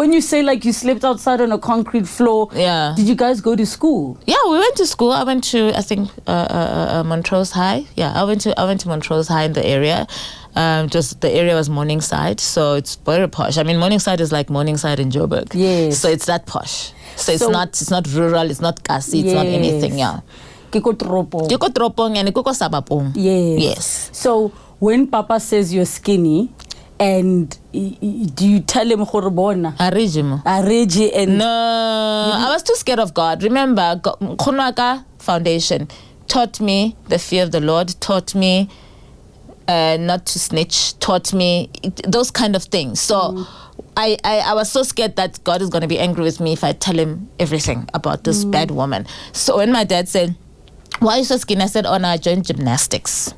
when you say like you slept outside on a concrete floor, did you guys go to school? Yeah, we went to school. I went to, I think, Montrose High. Yeah, I went to Montrose High in the area. Just the area was Morningside, so it's very posh. I mean, Morningside is like Morningside in Joburg. Yes. So it's that posh. So it's not rural, it's not kasi, it's not anything, yeah. Kiko tropong and kiko sabapong. Yes. So when Papa says you're skinny, and do you tell him Horobona? Ariji and no, I was too scared of God. Remember, Khonwaka Foundation taught me the fear of the Lord, taught me not to snitch, taught me those kind of things. So I was so scared that God is going to be angry with me if I tell him everything about this bad woman. So when my dad said, "Why are you so skinny?" I said, "Oh no, I joined gymnastics."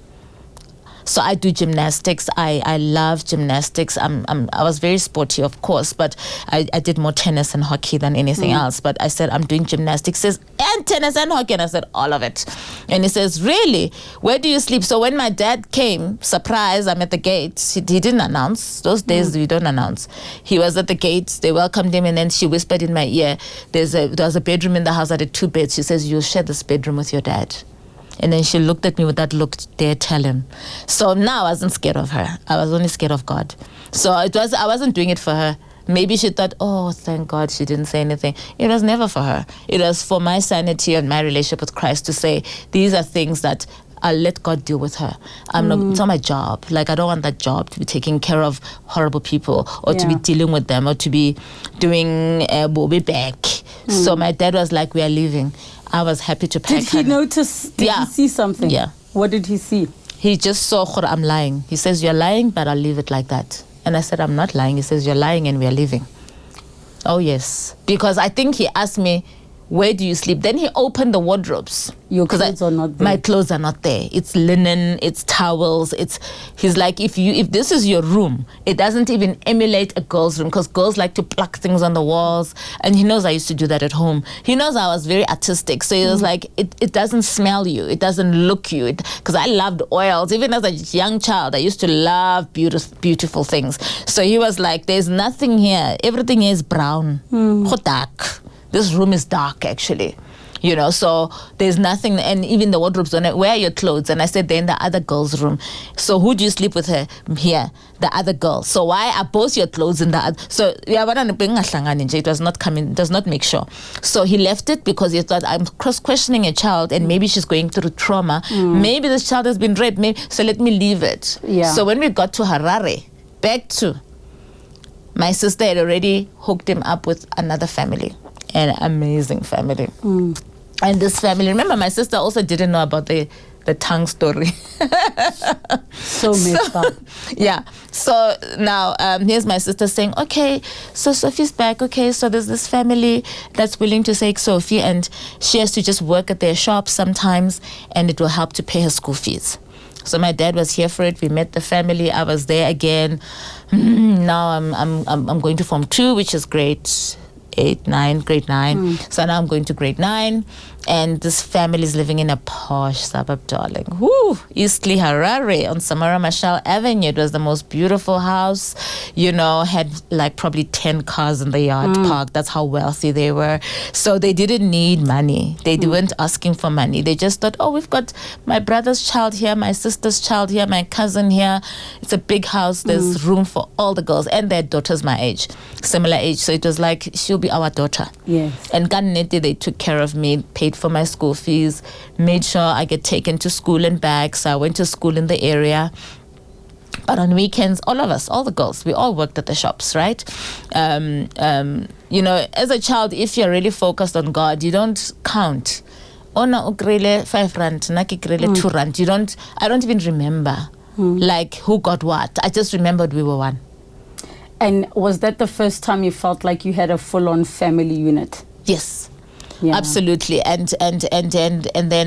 So I do gymnastics. I love gymnastics. I was very sporty, of course, but I did more tennis and hockey than anything else. But I said, I'm doing gymnastics. He says, and tennis and hockey. And I said, all of it. And he says, really? Where do you sleep? So when my dad came, surprise, I'm at the gate. He didn't announce. Those days we don't announce. He was at the gate. They welcomed him. And then she whispered in my ear, there was a bedroom in the house. I had 2 beds. She says, you'll share this bedroom with your dad. And then she looked at me with that look, dare tell him. So now I wasn't scared of her. I was only scared of God. So I wasn't doing it for her. Maybe she thought, oh, thank God she didn't say anything. It was never for her. It was for my sanity and my relationship with Christ to say, these are things that I'll let God deal with her. It's not my job. Like, I don't want that job to be taking care of horrible people or to be dealing with them or to be doing bobby back. So my dad was like, we are leaving. I was happy to pack. Did he notice? Did he see something? Yeah. What did he see? He just saw, I'm lying. He says, you're lying, but I'll leave it like that. And I said, I'm not lying. He says, you're lying and we are leaving. Oh, yes. Because I think he asked me, where do you sleep? Then he opened the wardrobes. Your clothes are not there. My clothes are not there. It's linen, it's towels. He's like, if this is your room, it doesn't even emulate a girl's room because girls like to pluck things on the walls. And he knows I used to do that at home. He knows I was very artistic. So he was like, it doesn't smell you. It doesn't look you. Because I loved oils. Even as a young child, I used to love beautiful things. So he was like, there's nothing here. Everything is brown. Dark. This room is dark, actually. So there's nothing, and even the wardrobes on it, where are your clothes? And I said, they're in the other girl's room. So who do you sleep with her? Here, the other girl. So why are both your clothes in the other? So it does not make sure. So he left it because he thought, I'm cross-questioning a child and maybe she's going through trauma. Maybe this child has been raped, so let me leave it. Yeah. So when we got to Harare, back to, my sister had already hooked him up with another family. An amazing family. And this family, remember, my sister also didn't know about the tongue story. So messed up. Yeah. So now here's my sister saying, okay, so Sophie's back. Okay, so there's this family that's willing to take Sophie and she has to just work at their shop sometimes and it will help to pay her school fees. So my dad was here for it. We met the family. I was there again. Now I'm going to Form 2, which is grade 9. So now I'm going to grade 9. And this family is living in a posh suburb, darling. Woo! Eastleigh, Harare, on Samara Machel Avenue. It was the most beautiful house. Had like probably 10 cars in the yard parked. That's how wealthy they were. So they didn't need money. They weren't asking for money. They just thought, oh, we've got my brother's child here, my sister's child here, my cousin here. It's a big house. There's room for all the girls. And their daughters my age, similar age. So it was like, she'll be our daughter. Yes. And Ganete, they took care of me, paid for my school fees, made sure I get taken to school and back. So I went to school in the area. But on weekends, all of us, all the girls, we all worked at the shops, right? As a child, if you're really focused on God, you don't count. Ona ukrele 5 rand, naki krele 2 rand. I don't even remember like who got what. I just remembered we were one. And was that the first time you felt like you had a full-on family unit? Yes. Yeah. Absolutely. And then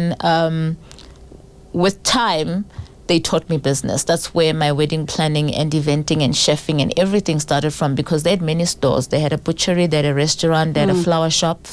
with time, they taught me business. That's where my wedding planning and eventing and chefing and everything started from, because they had many stores. They had a butchery, they had a restaurant, they had a flower shop.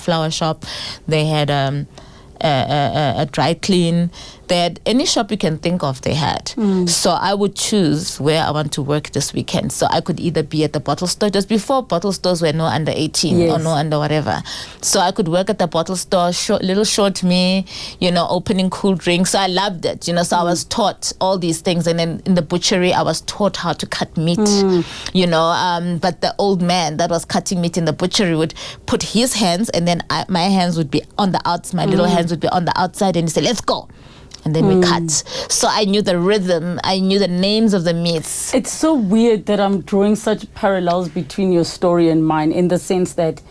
They had a dry clean. They had any shop you can think of, they had. So I would choose where I want to work this weekend. So I could either be at the bottle store, just before bottle stores were no under 18 or no under whatever. So I could work at the bottle store, little short me, opening cool drinks. So I loved it, so I was taught all these things. And then in the butchery, I was taught how to cut meat, but the old man that was cutting meat in the butchery would put his hands, and then my hands would be on the outside, my little hands would be on the outside, and he said, let's go. And then we cut. So I knew the rhythm. I knew the names of the meats. It's so weird that I'm drawing such parallels between your story and mine, in the sense that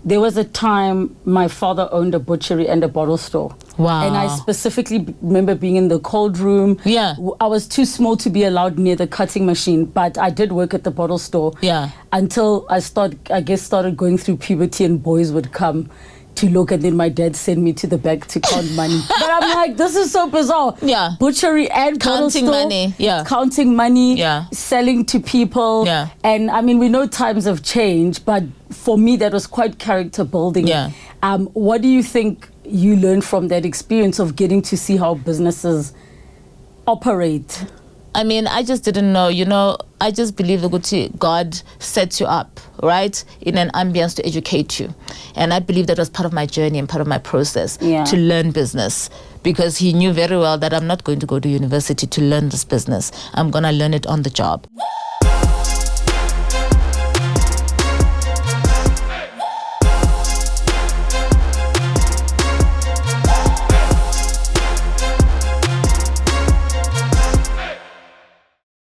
there was a time my father owned a butchery and a bottle store. Wow. And I specifically remember being in the cold room. Yeah. I was too small to be allowed near the cutting machine, but I did work at the bottle store. Yeah. Until I started going through puberty, and boys would come to look, and then my dad sent me to the back to count money. But I'm like, this is so bizarre. Yeah. Butchery and Counting bottle store, money. Yeah. Counting money. Yeah. Selling to people. Yeah. And I mean, we know times have changed, but for me, that was quite character building. Yeah. What do you think you learned from that experience of getting to see how businesses operate? I mean, I just didn't know, I just believe that God sets you up, right, in an ambience to educate you. And I believe that was part of my journey and part of my process to learn business, because he knew very well that I'm not going to go to university to learn this business. I'm going to learn it on the job.